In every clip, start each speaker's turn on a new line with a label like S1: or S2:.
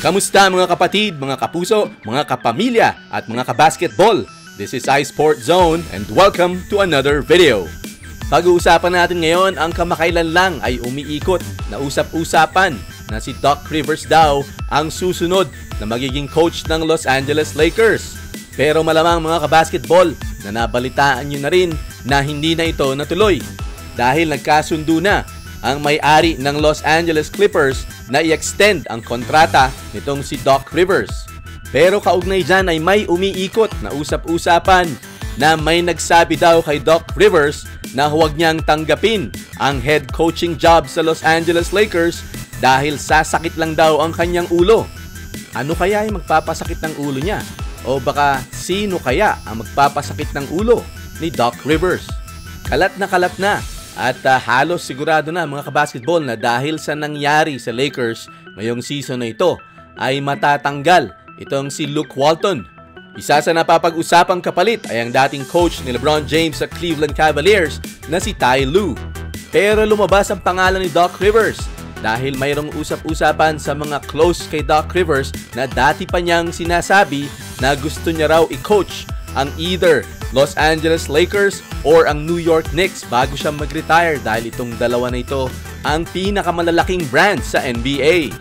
S1: Kamusta mga kapatid, mga kapuso, mga kapamilya at mga kabasketball? This is iSport Zone and welcome to another video. Pag-uusapan natin ngayon ang kamakailan lang ay umiikot na usap-usapan na si Doc Rivers daw ang susunod na magiging coach ng Los Angeles Lakers. Pero malamang mga kabasketball na nabalitaan nyo na rin na hindi na ito natuloy dahil nagkasundo na ang may-ari ng Los Angeles Clippers na i-extend ang kontrata nitong si Doc Rivers. Pero kaugnay dyan ay may umiikot na usap-usapan na may nagsabi daw kay Doc Rivers na huwag niyang tanggapin ang head coaching job sa Los Angeles Lakers dahil sasakit lang daw ang kanyang ulo. Ano kaya yung magpapasakit ng ulo niya? O baka sino kaya ang magpapasakit ng ulo ni Doc Rivers? Kalat na at halos sigurado na mga kabasketball na dahil sa nangyari sa Lakers ngayong season na ito ay matatanggal itong si Luke Walton. Isa sa napapag-usapang kapalit ay ang dating coach ni LeBron James sa Cleveland Cavaliers na si Ty Lue. Pero lumabas ang pangalan ni Doc Rivers dahil mayroong usap-usapan sa mga close kay Doc Rivers na dati pa niyang sinasabi na gusto niya raw i-coach ang either Los Angeles Lakers or ang New York Knicks bago siya mag-retire dahil itong dalawa na ito ang pinakamalalaking brand sa NBA.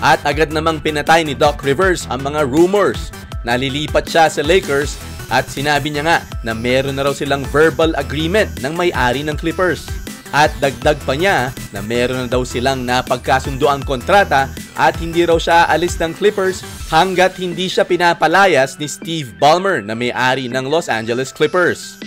S1: At agad namang pinatay ni Doc Rivers ang mga rumors na lilipat siya sa Lakers at sinabi niya nga na meron na raw silang verbal agreement ng may-ari ng Clippers. At dagdag pa niya na meron na daw silang napagkasundo ang kontrata at hindi raw siya aalis ng Clippers hanggat hindi siya pinapalayas ni Steve Ballmer na may-ari ng Los Angeles Clippers.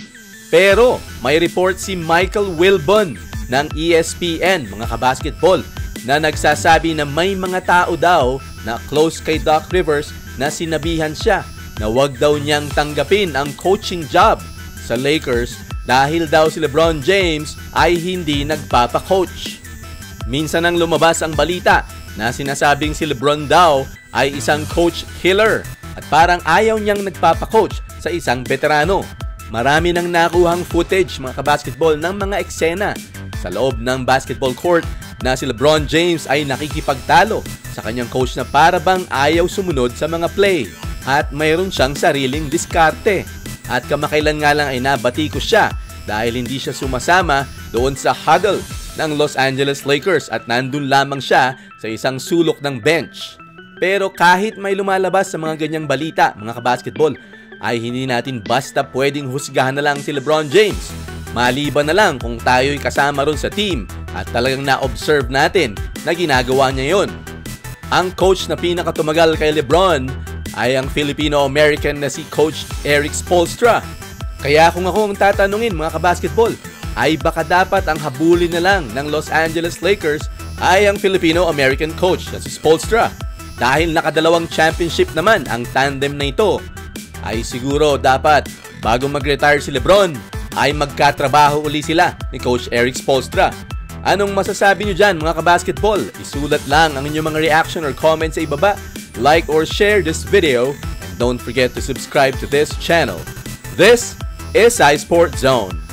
S1: Pero may report si Michael Wilbon ng ESPN, mga kabasketball, na nagsasabi na may mga tao daw na close kay Doc Rivers na sinabihan siya na wag daw niyang tanggapin ang coaching job sa Lakers dahil daw si LeBron James ay hindi nagpapa-coach. Minsan nang lumabas ang balita na sinasabing si LeBron daw ay isang coach killer at parang ayaw niyang nagpapa-coach sa isang veterano. Marami nang nakuhang footage mga kabasketball ng mga eksena sa loob ng basketball court na si LeBron James ay nakikipagtalo sa kanyang coach na para bang ayaw sumunod sa mga play at mayroon siyang sariling diskarte. At kamakailan nga lang ay nabatikos siya dahil hindi siya sumasama doon sa huddle ng Los Angeles Lakers at nandun lamang siya sa isang sulok ng bench. Pero kahit may lumalabas sa mga ganyang balita, mga kabasketball, ay hindi natin basta pwedeng husgahan na lang si LeBron James. Maliban na lang kung tayo'y kasama ron sa team at talagang na-observe natin na ginagawa niya yon. Ang coach na pinakatumagal kay LeBron ay ang Filipino-American na si Coach Erik Spoelstra. Kaya kung ako ang tatanungin mga kabasketball, ay baka dapat ang habulin na lang ng Los Angeles Lakers ay ang Filipino-American coach na si Spoelstra. Dahil nakadalawang championship naman ang tandem na ito, ay siguro dapat bago mag-retire si LeBron ay magkatrabaho uli sila ni Coach Erik Spoelstra. Anong masasabi nyo dyan mga kabasketball? Isulat lang ang inyong mga reaction or comment sa ibaba. Like or share this video and don't forget to subscribe to this channel. This is iSport Zone.